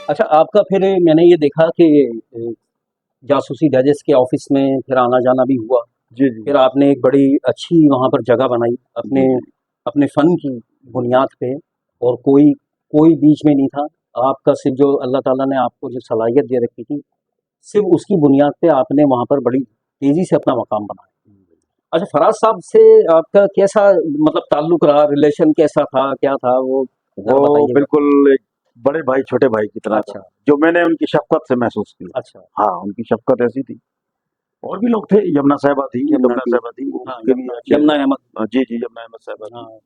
अच्छा, आपका फिर मैंने ये देखा कि जासूसी डाइजेस्ट के ऑफिस में फिर आना-जाना भी हुआ। जी जी फिर आपने एक बड़ी अच्छी वहाँ पर जगह बनाई अपने जी जी अपने फ़न की बुनियाद पे, और कोई कोई बीच में नहीं था। आपका सिर्फ़ जो अल्लाह ताला ने आपको जो सलाहियत दे रखी थी, सिर्फ़ उसकी बुनियाद पे आपने वहाँ पर बड़ी तेज़ी से अपना मकाम बनाया। अच्छा, फराज साहब से आपका कैसा मतलब ताल्लुक रहा, रिलेशन कैसा था, क्या था वो वो ज़रा बताइएगा? बिल्कुल एक बड़े भाई छोटे भाई की तरह था, अच्छा, जो मैंने उनकी शफकत से महसूस किया। अच्छा। हाँ, उनकी शफकत ऐसी थी। और भी लोग थे, यमुना साहिबा थी, यमुना लुबना थी। साहिबा थी, वो हाँ, उनके भी अच्छे थे। यमुना अहमद। जी जी, यमुना अहमद साहिबा थी। हाँ,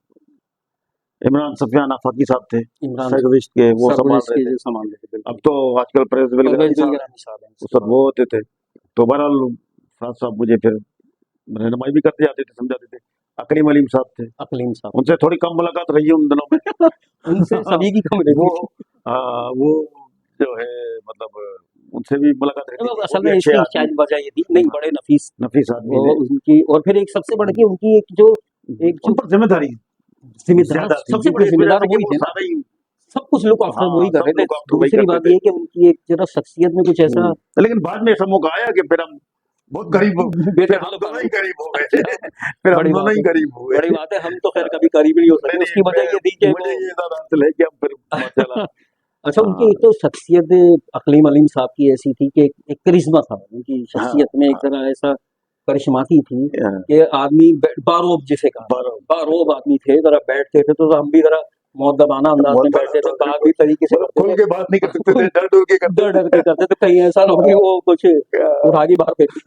इमरान सफियान आफाकी साहब थे, इमरान सरगुज़िश्त के, वो संभाल सरगुज़िश्त रहे के थे। जो संभाल रहे थे, अब बिल्कुल। तो आजकल परवेज़ परवेज़ बिलगिरानी साहब हैं, बिलगिरानी साहब हैं वो इसके सब बाद। वो होते थे। तो बहरहाल फराज साहब मुझे फिर रहनुमाई भी करते जाते थे, समझाते थे। अकरीम अलीम साहब थे, अकलीम साहब। उनसे थोड़ी कम मुलाकात रही है उन दिनों में। उनसे सभी की कम रहती वो थी। वो जो है मतलब उनसे भी मुलाकात रहती मतलब थी, वो असल भी में अच्छे इसकी आदमी, शायद वजह ये थी, नहीं बड़े नफीस नफीस आदमी वो ने। उनकी, और फिर एक सबसे बढ़ के उनकी एक उन जो पर जिम्मेदारी जिम्मेदार, ज्यादा थी, सबसे क्योंकि बड़े इस वजह जिम्मेदार से वो कि ही वो थे ना। सारा ही, सब कुछ लुक आफ्टर हाँ, वो ही कर सब रहे थे। लोग आप तो वही दूसरी करते बात थे। ये कि उनकी एक जरा शख्सियत में कुछ ऐसा लेकिन बाद में ऐसा मौका आया कि फिर हम बहुत गरीब हो, फिर हम बेतहाल दोनों ही पानी। गरीब हो गए। अच्छा, फिर हम बड़ी दोनों बात ही है। गरीब हो बड़ी गए। बात है, हम तो खैर कभी करीब नहीं हो नहीं सके। नहीं, उसकी वजह ये थी कि मुझे वो ये ज्यादा हासिल है कि हम फिर माशाल्लाह। अच्छा, उनकी एक हाँ तो शख्सियत अकलीम अलीम साहब की ऐसी थी कि एक करिश्मा था उनकी हाँ शख्सियत में, एक हाँ, जरा ऐसा करिश्माती थी हाँ, कि आदमी बारोब जिसे कहा जाता बारह है, बारोब आदमी थे। जरा बैठते थे तो हम भी जरा मुअद्दबाना अंदाज में बैठते थे, बात बिल्कुल, भी तरीके से मतलब करते खुल थे। के बात नहीं कर सकते थे, कोई डर डर के करते डर थे। डर के करते थे, कहीं ऐसा ना हो कि वो कुछ उठा के बाहर फेंक दे।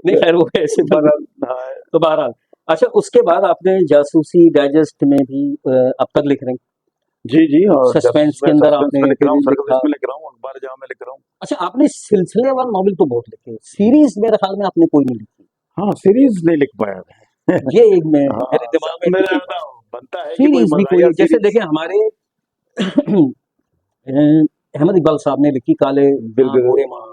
नहीं, खैर वो ऐसे तो नहीं। बहरहाल, हाँ, तो बहरहाल, अच्छा, उसके बाद आपने जासूसी डाइजेस्ट में भी अब तक लिख रहे हैं, जी जी, और सस्पेंस के मैं अंदर सस्पेंस में आपने लिख रहा फिर हूँ, लिखा। सरगुज़िश्त में लिख रहा हूँ, अखबार जहाँ में लिख रहा हूँ। अच्छा, आपने सिलसिलेवार नॉवेल तो बहुत लिखे, सीरीज मेरे ख्याल में आपने कोई नहीं लिखी। हाँ, सीरीज नहीं लिख पाया मैं। ये एक मैं मेरे हाँ, दिमाग में मेरा टिकी ना बात। बनता है कि कोई सीरीज भी मज़ाहिया कोई, जैसे सीरीज। देखें हमारे अहमद इकबाल साहब ने लिखी काले हाँ बिल्कुल, गोरे माँ।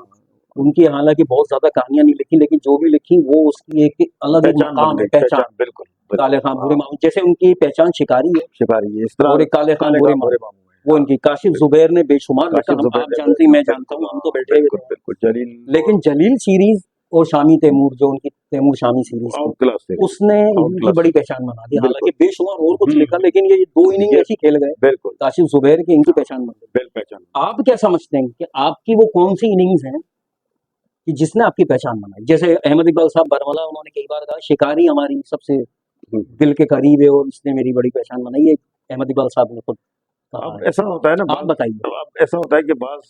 उनकी हालांकि बहुत ज्यादा कहानियां नहीं लिखी, लेकिन जो भी लिखी वो उसकी एक अलग एक पहचान बन मकाम है, गई, पहचान। पहचान, बिल्कुल बिल्कुल। काले खां बुरे हाँ, मामू, जैसे उनकी पहचान शिकारी है, शिकारी है, इस और तरह एक काले खां काले बुरे खां मामू, बुरे मामू है। वो हाँ, इनकी। काशिफ बिल्कुल। जुबैर ने बेशुमार लिखा, काशिफ हम जुबैर आप ने जानती मैं जानता बिल्कुल, हूँ, हम तो हाँ, बैठे हुए बिल्कुल थे। बिल्कुल, जलील तो लेकिन जलील सीरीज और शामी तैमूर, जो उनकी तैमूर शामी सीरीज थी, आउट क्लास सीरीज, उसने आउट इनकी क्लास, बड़ी पहचान बना दी। बिल्कुल। हालांकि बेशुमार और कुछ लिखा, लेकिन ये दो इनिंग ये ऐसी खेल गए बिल्कुल, काशिफ जुबैर की, इनकी हाँ, पहचान बन गई। पहचान। आप क्या समझते हैं कि आपकी वो कौन सी इनिंग्स है कि जिसने आपकी पहचान बनाई? जैसे अहमद इकबाल साहब बरमला, उन्होंने कई बार कहा शिकारी हमारी सबसे हुँ, दिल के करीब है और इसने मेरी बड़ी पहचान बनाई है। अहमद इकबाल साहब ने खुद कहा अब है। ऐसा होता है ना आप बाज़, बताइए। अब ऐसा होता है कि बाज़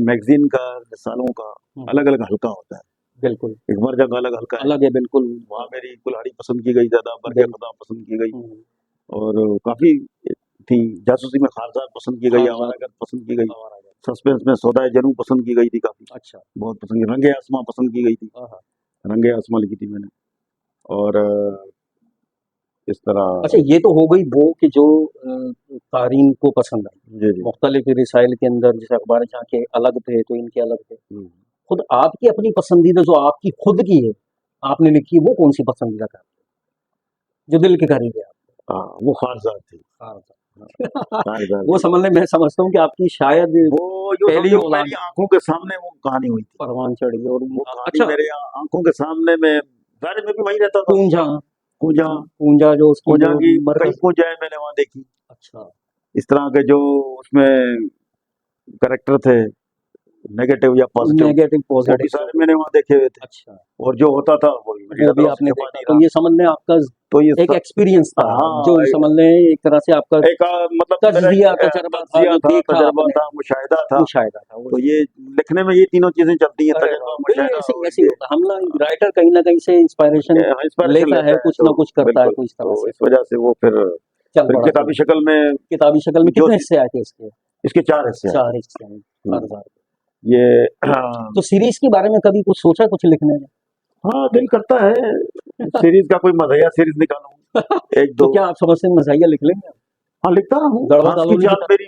मैगज़ीन का, रिसालों का हम्म, अलग-अलग हल्का होता है। बिल्कुल इकबार जंग अलग हल्का है, अलग है, बिल्कुल वहाँ मेरी कुल्हाड़ी पसंद की गई ज़्यादा, बरक़े बिल्कुल। ख़ुदा पसंद की गई, हम्म, और काफ़ी थी। जासूसी में खारज़ाद पसंद की गई, खारजाद, आवारागर पसंद की गई, आवारागर। सस्पेंस में सौदाए जनू पसंद की गई थी काफ़ी, अच्छा। बहुत पसंद की, रंगे आसमां पसंद की गई थी, हाँ। रंगे आसमां लिखी थी मैंने। और इस अच्छा, तरह ये तो हो गई वो कि जो क़ारीन को पसंद आई। जी, जी। मुख्तलिफ रिसाइल के अंदर जैसे अखबार जहाँ के अलग थे तो इनके अलग थे। हुँ। खुद आपकी अपनी पसंदीदा जो आपकी खुद की है, आपने लिखी, वो कौन सी पसंदीदा है जो दिल के करीब है आपके? हाँ, वो खारज़ाद थी। हाँ, खारजाद। खारज़ाद वो थी। समझ लें, मैं समझता हूँ कि आपकी शायद वो यूँ पहली समझो औलाद मेरी आँखों के सामने वो कहानी हुई थी। परवान चढ़ी। और वो कहानी अच्छा, मेरे आँखों के सामने, मैं ज़ाहिर मैं भी वहीं रहता था। पूंजा, पूजा पूंजा जो उसकी पूजा जो की कई मरकज। पूजाएँ मैंने वहाँ देखी। अच्छा, इस तरह के जो उसमें कैरेक्टर थे, नेगेटिव या पॉज़िटिव, नेगेटिव वो भी पॉजिटिव जो सारे भी। मैंने वहाँ देखे हुए थे। अच्छा, और जो होता था वो भी मेरी वो भी नज़रों से आपने छुपा देखा, नहीं तो रहा। ये समझ लें आपका तो ये एक स एक्सपीरियंस था, जो हाँ, समझ लें एक तरह से आपका एक मतलब मेरा तज्ज़िया, एक तजर्बा था, तज्ज़िया जो था, देखा तजर्बा आपने, था, मुशाहिदा था। मुशाहिदा था वो। तो ये लिखने में ये तीनों चीज़ें चलती हैं, अरे वाह! तजर्बा, नहीं, मुशाहिदा ऐसे ही और ऐसे ही ये होता है। हम ना राइटर कहीं न कहीं से इंस्पिरेशन इंस्पिरेशन लेता है, लेता है, कुछ तो ना कुछ करता है, बिल्कुल, तो इस तरह तो से इस वजह से वो चल फिर पड़ा किताबी फिर। शक्ल में किताबी शक्ल में जो कितने हिस्से आए थे इसके? इसके 4 हिस्से आए 4 थे। हिस्से हैं, हुँ, कारज़ाद। ये तो सीरीज़ के बारे में कभी कुछ सोचा कुछ लिखने में? हाँ, दिल करता है सीरीज़ का कोई मज़ाहिया सीरीज़ निकालूँ, तो 1-2। क्या आप समझते हैं मज़ाहिया लिख लेंगे आप? हाँ, लिखता रहा हूँ। गढ़वा हँस की कॉलोनी की चाल तरह? मेरी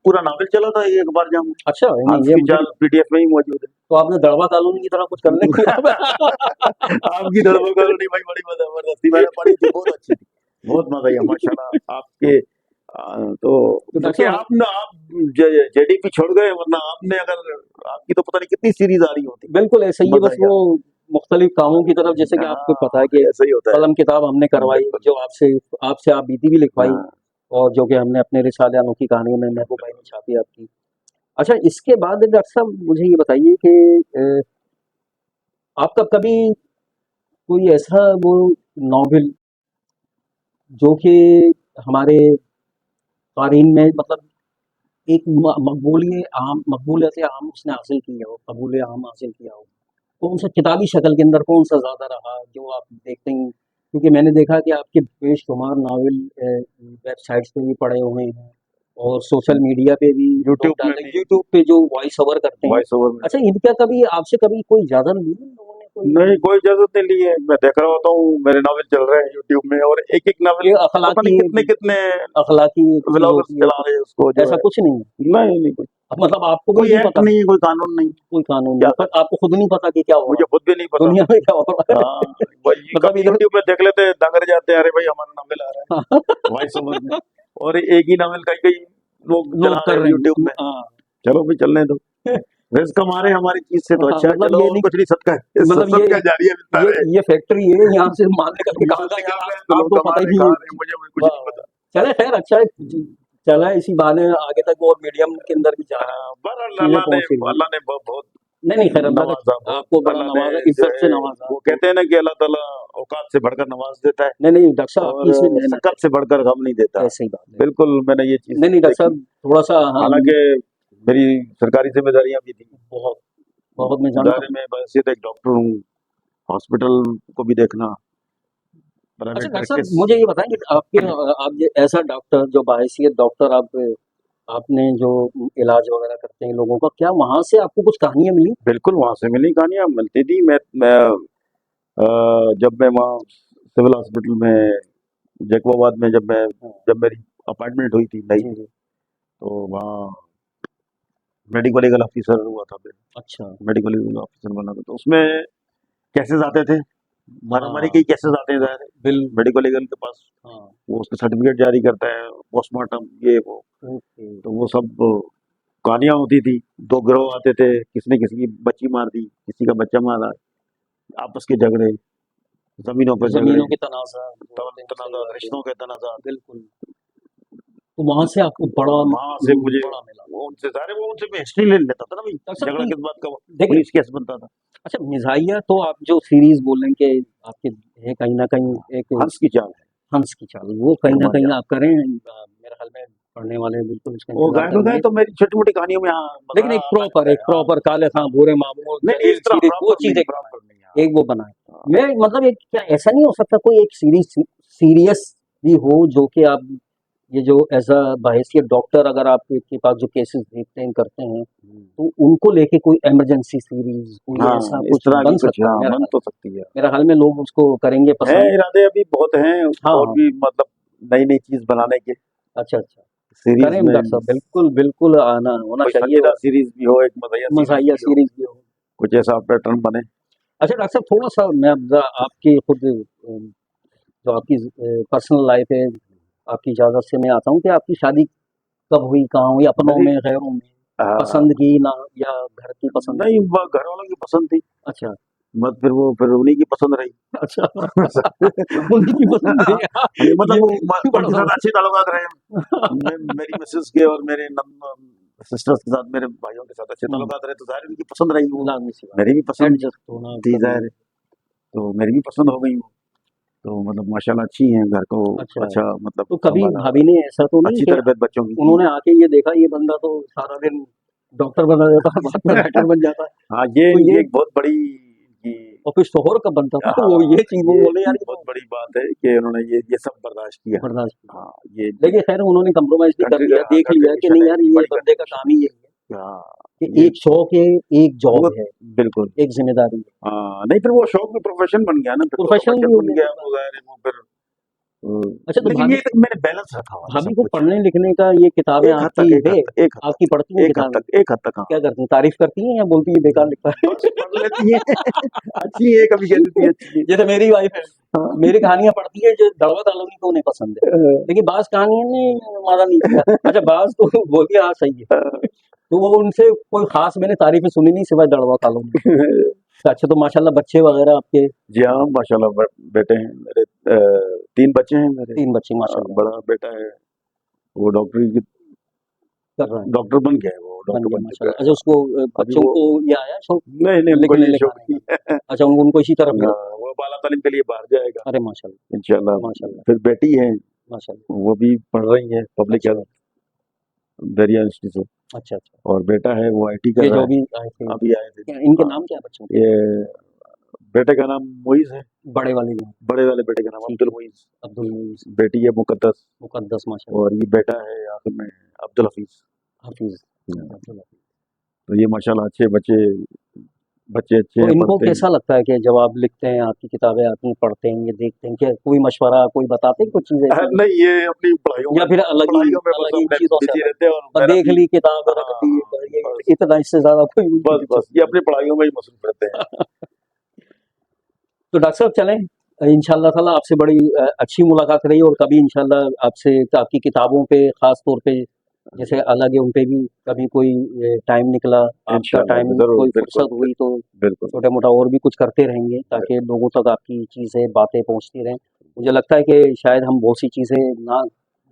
पूरा नावल चला था एक बार जहाँ, अच्छा, नहीं हँस ये की मुझे चाल नहीं पता। पीडीएफ में ही मौजूद है। तो आपने गढ़वा कॉलोनी की तरह कुछ करने की आपकी धर्म कॉलोनी भाई बड़ी ज़बरदस्ती मैंने पढ़ी थी, बहुत अच्छी थी, बहुत मज़ा आया माशाल्लाह। आपके तो तो डॉक्टर देखिए साहब आप जेडीपी छोड़ गए, वरना आपने अगर आपकी तो पता नहीं कितनी सीरीज आ रही होती। बिल्कुल ऐसा ही है, बस बताइए वो मुख्तलिफ कामों की तरफ, जैसे कि आपको पता है कि ऐसा ही होता है। कलम किताब हमने करवाई, बिल्कुल। जो आपसे आपसे आप बीती भी लिखवाई, हाँ, और जो कि हमने अपने रिसाले अनोखी कहानियों में महबूब भाई ने छापी आपकी। अच्छा, इसके बाद डॉक्टर साहब मुझे ये बताइए कि आपका कभी कोई ऐसा वो नॉवेल जो कि हमारे क़ारीन में मतलब एक मकबूलियत आम उसने हासिल की हो, कबूल आम हासिल किया हो? कौन-सा किताबी शक्ल के अंदर कौन-सा ज़्यादा रहा जो आप देखते हैं? क्योंकि मैंने देखा कि आपके बेशुमार नावल वेबसाइट्स पे भी पड़े हुए हैं और सोशल मीडिया पे भी लोग यूट्यूब में डालते हैं, भी यूट्यूब पे जो वॉइस ओवर करते हैं। वॉइस ओवर में अच्छा, इनका कभी आपसे कभी कोई इजाज़त ली है इन लोगों ने कोई? नहीं, कोई इजाजत नहीं ली है। मैं देख रहा होता हूँ मेरे नावल चल रहे हैं यूट्यूब में, और एक-एक नावल ये पता नहीं कितने-कितने अखलाकी चीज़ व्लॉगर्स होती है चला कुछ, रहे हैं उसको, जो ऐसा है। कुछ नहीं है? नहीं, नहीं, कोई अब मतलब आपको भी कोई नहीं एक्ट पता, नहीं है, कोई कानून नहीं, कोई कानून क्या नहीं, पर करें? आपको खुद नहीं पता कि क्या हो रहा मुझे है, खुद भी नहीं पता। दुनिया में क्या हो रहा है? हाँ, वही मतलब कभी इधर यूट्यूब में देख लेते हैं, दंग रह जाते हैं, अरे भाई हमारा नावल आ रहा है वॉइस ओवर में, और एक ही नावल कई-कई लोग लोग चला कर रहे हैं रहे यूट्यूब हैं। में। हाँ। चलो भाई चलने दो, रिस्क हमारे हमारी चीज से तो हाँ, अच्छा है। मतलब चलो ये और नहीं, कुछ नहीं, सदका मतलब सदका जारिया मिलता ये रहे। ये फैक्ट्री है, यहाँ से माल निकल के कहाँ माल का निकल यार रहे हैं तो लोग आपको कमा पता ही रहे, नहीं खा है। रहे हैं, मुझे कुछ वाह नहीं वाह। पता। चले खैर, अच्छा है, चला है, इसी बहाने आगे तक और मीडियम के अंदर भी जा रहा है, पर चीजें पहुंच रही हैं। अल्लाह ने बहुत नहीं नहीं, खैर अल्लाह नवाजा, का बहुत आपको बड़ा अल्लाह ने नवाजा, जो इज्जत से है, नवाजा वो तो। कहते हैं ना कि अल्लाह ताला औकात से बढ़कर नवाज देता है, नहीं नहीं डॉक्टर साहब, आपकी और इसमें मेहनत सकत से बढ़कर गम नहीं देता। है, ऐसे ही बात है। बिल्कुल मैंने ये चीज नहीं नहीं डॉक्टर देखी। साहब, थोड़ा सा हम हालांकि मेरी सरकारी जिम्मेदारियां भी थी, बहुत बहुत मैं जानता दायरे हूँ। में बहसीत एक डॉक्टर हूँ, हॉस्पिटल को भी देखना, अच्छा प्राइवेट डॉक्टर साहब, प्रैक्टिस। मुझे ये बताएं कि आप ये ऐसा डॉक्टर जो बाहैसियत डॉक्टर आपने जो इलाज वगैरह करते हैं लोगों का, क्या वहां से आपको कुछ कहानियां मिली? बिल्कुल वहां से मिली, कहानियां मिलती थी। मैं जब मैं वहाँ सिविल हॉस्पिटल में जैकोबाबाद में, हाँ, जब मेरी अपॉइंटमेंट हुई थी नई, जी जी। तो वहाँ मेडिकल लीगल ऑफिसर हुआ था मैं, अच्छा। मेडिकल लीगल ऑफिसर बना था, तो उसमें केसेस आते थे, मारामारी के हाँ। केसेस आते हैं ज़ाहिर है, बिल मेडिकल लीगल के पास। हाँ। वो उसके सर्टिफिकेट जारी करता है, पोस्टमार्टम ये वो, ओके। तो वो सब कहानियां होती थी। दो गिरोह आते थे, किसने किसी की बच्ची मार दी, किसी का बच्चा मारा, आपस के झगड़े, जमीनों पर झगड़े, जमीनों के तनाजा जो होते हैं, सही तनाजात, बात है। रिश्तों के तनाजात। बिल्कुल। तो वहां से आपको बड़ा वहां से मुझे बड़ा मिला। वो उनसे सारे वो उनसे मैं हिस्ट्री ले लेता था ना भाई, डॉक्टर साहब झगड़ा कोई किस बात का, देखिए, पुलिस केस बनता था। अच्छा मिजाहिया तो आप जो सीरीज बोल रहे हैं कि आपके है कहीं ना कहीं एक हंस की चाल है, हंस की चाल, वो कहीं ना हमारे कहीं यहाँ। आप करें, मेरे ख्याल में पढ़ने वाले बिल्कुल उसका वो इंतजार गाय में गए करेंगे। तो मेरी छोटी मोटी कहानियों में, हाँ लेकिन मज़ा अल्लाह ने एक बताया, हाँ। प्रॉपर काले खां भूरे मामूर नहीं नहीं, जलील इस तरह सीरीज वो प्रॉपर चीज नहीं, एक बनाए, प्रॉपर नहीं, हाँ। एक वो बनाए। हाँ। मैं मतलब एक क्या ऐसा नहीं हो सकता कोई एक सीरीज सीरियस भी हो जो कि आप ये जो एज अ बाहैसियत डॉक्टर अगर आप के पास जो केसेस देखते हैं करते हैं, तो उनको लेके कोई इमरजेंसी सीरीज कोई ऐसा हाँ, इस कुछ तरह की बन कुछ, सकता है हाँ मेरा बन ख्याल तो में। सकती है। मेरा ख्याल में लोग उसको करेंगे है पसंद। इरादे अभी बहुत हैं, हाँ और हाँ। भी मतलब नई नई चीज बनाने के अच्छा अच्छा। सीरीज करें में। डॉक्टर साहब, बिल्कुल बिल्कुल आना होना कोई चाहिए, संजीदा और सीरीज भी हो, एक मज़ाहिया सीरीज मज़ाहिया भी हो, सीरीज भी हो। कुछ ऐसा पैटर्न बने। अच्छा डॉक्टर साहब, थोड़ा सा मैं अब आपकी खुद जो आपकी पर्सनल लाइफ है, आपकी इजाज़त से मैं आता हूँ कि आपकी शादी कब हुई, कहाँ हुई, अपनों मेरी में, गैरों में, आ, पसंद की ना या घर की पसंद नहीं, थी? घर वालों की पसंद थी, अच्छा। मत फिर उन्हीं की पसंद रही। अच्छा। उन्हीं की पसंद थी। ये मतलब ये वो बड़ा उनके साथ अच्छे ताल्लुकात रहे। ज़बरदस्त। मेरी मिसेस के और मेरे सिस्टर्स के साथ, मेरे भाइयों के साथ अच्छे हुँ, ताल्लुकात रहे, तो ज़ाहिर है उनकी पसंद रही वो, लाज़मी सी बात मेरी भी है, पसंद एडजस्ट होना थी करना। ज़ाहिर है, तो मेरी भी पसंद हो गई वो। तो मतलब माशाल्लाह अच्छी हैं, घर को अच्छा, अच्छा मतलब तो कभी संभाला, भाभी ने ऐसा तो नहीं अच्छी कि तरबियत बच्चों की की। उन्होंने आके ये देखा ये बंदा तो सारा दिन डॉक्टर बना रहता है, बाद में राइटर बन जाता है, हाँ, ये तो इनकी ये एक बहुत बड़ी की, और फिर शोहर कब बनता था, तो वो हाँ, ये चीज़ वो ये बोले यार ये बहुत तो बड़ी बात है कि उन्होंने ये सब बर्दाश्त किया। बर्दाश्त किया। हाँ, ये देखिए खैर उन्होंने कंप्रोमाइज़ भी कर कंट्री लिया, देख लिया कि कंट्रीब्यूशन नहीं है, यार इनकी ये बड़ी बंदे का कंट्रीब्यूशन काम ही यही है है। हाँ, कि ये एक शौक है, एक वो जॉब है, बिल्कुल। एक ज़िम्मेदारी है। हाँ, नहीं फिर वो शौक भी प्रोफेशन बन गया ना, फिर तो प्रोफ़ेशनल भी प्रोफेशन हो बन गया गया, सही बात वो ज़ाहिर है वो फिर है। अच्छा, तो लेकिन ये तक मैंने बैलेंस रखा हुआ है भाभी सब को कुछ। पढ़ने लिखने का ये किताबें एक हद आपकी तक, एक है? हद तक, एक हद आपकी तक, पढ़ती हैं एक हद किताबें? तक, एक हद तक, हाँ। क्या करती हैं? तारीफ़ करती हैं या बोलती हैं बेकार लिखता है? बस पढ़ लेती है। अच्छी है, कभी कह देती है अच्छी है। जैसे मेरी वाइफ़ है, मेरी कहानियाँ पढ़ती है जो दड़वा कॉलोनी को नहीं पसंद है, लेकिन बाज़ कहानियों ने हमारा नहीं किया। अच्छा बाज़ तो बोलिए हाँ सही है। तो वो उनसे कोई ख़ास मैंने तारीफ़ें सुनी नहीं सिवाय दड़वा कॉलोनी की। अच्छा तो माशाल्लाह बच्चे वग़ैरह आपके जी हाँ, माशाल्लाह बेटे हैं मेरे, 3 बच्चे हैं मेरे। 3 बच्चे माशाल्लाह बड़ा बेटा है, वो डॉक्टरी की कर रहे हैं, डॉक्टर बन गया है, वो बन डॉक्टर गया बन चुका माशाल्लाह। है। अच्छा उसको अभी बच्चों वो को ये आया शौक नहीं, उनको लिखने ये शौक लिखाने नहीं का? है। अच्छा उनको इसी तरफ है? वो बाला तालीम के लिए बाहर जाएगा अरे माशाल्लाह, इंशाल्लाह। माशाल्लाह, फिर बेटी है, माशाल्लाह। वो भी पढ़ रही है पब्लिक अच्छा, हेल्थ दरिया इंस्टीट्यूट से, अच्छा, अच्छा। और बेटा है वो आईटी कर ये रहा जो है। भी आए थे, अभी आए थे। इनके हाँ, नाम क्या है बच्चों के? ये बेटे का नाम मुइज़ है, बड़े वाले जो हैं, बड़े वाले बेटे का नाम ठीक अब्दुल है, मुइज़, अब्दुल मुईज़, बेटी है मुकद्दस, मुक़द्दस माशाल्लाह, और ये बेटा है आखिर में अब्दुल हफीज़। हाफ़िज़, हम्म, अब्दुल हफ़ीज़। तो ये माशाल्लाह अच्छे बच्चे बच्चे अच्छे तो हैं, इनको पढ़ते हैं। कैसा लगता है कि जब आप लिखते हैं, आपकी किताबें आती हैं, पढ़ते हैं, ये देखते हैं, क्या कोई मशवरा, कोई बताते हैं कुछ चीज़ ऐसी जो नहीं, ये अपनी पढ़ाइयों या में फिर अलग ही अपने चीज़ों से बिजी अलग? रहते हैं, और बस मेरा देख भी। ली किताब रख दी, हाँ, ये बस इतना इससे ज़्यादा कोई उनकी बस बस दिलचस्पी ये नहीं अपनी पढ़ाइयों में ही मसरूफ रहते हैं। है। तो डॉक्टर साहब चलें इंशाअल्लाह ताला आपसे बड़ी अच्छी मुलाकात रही और कभी इंशाअल्लाह आपसे आपकी किताबों पे ख़ास तौर पे जैसे अलग है उन पे भी कभी कोई टाइम निकला, आपका इंशाल्लाह टाइम जरूर, कोई बिल्कुल फुर्सत हुई तो बिल्कुल। छोटा-मोटा और भी कुछ करते रहेंगे ताकि लोगों तक आपकी चीज़ें, बातें पहुँचती रहें। मुझे लगता है कि शायद हम बहुत सी चीज़ें ना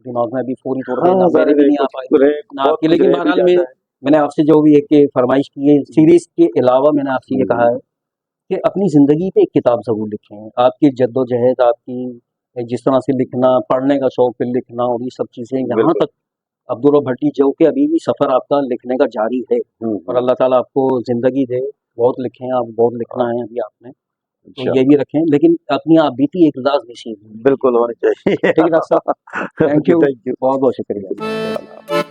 दिमाग में अभी पूरी तौर पे हाँ, ना मेरे जाहिर भी है नहीं आ कुछ पाई, रह ना बहुत आपकी कुछ लेकिन रह भी बहरहाल जाता है। मैंने आपसे जो भी एक फ़रमाइश की है सीरीज़ के अलावा मैंने आपसे ये कहा है कि अपनी ज़िंदगी पे एक किताब ज़रूर लिखें। आपकी जद्दोजहद, आपकी जिस तरह से लिखना, पढ़ने का शौक फिर लिखना और ये सब चीज़ें यहाँ बिल्कुल। तक अब्दुल भट्टी जो कि अभी भी सफ़र आपका लिखने का जारी है और अल्लाह ताला आपको ज़िंदगी दे, बहुत लिखें आप, बहुत लिखना है अभी आपने, तो ये इंशाल्लाह भी रखें लेकिन अपनी आप बीती एक लाज़ भी सीख लें। बिल्कुल होनी चाहिए। ठीक है डॉक्टर साहब, thank okay, you, thank you. बहुत-बहुत शुक्रिया।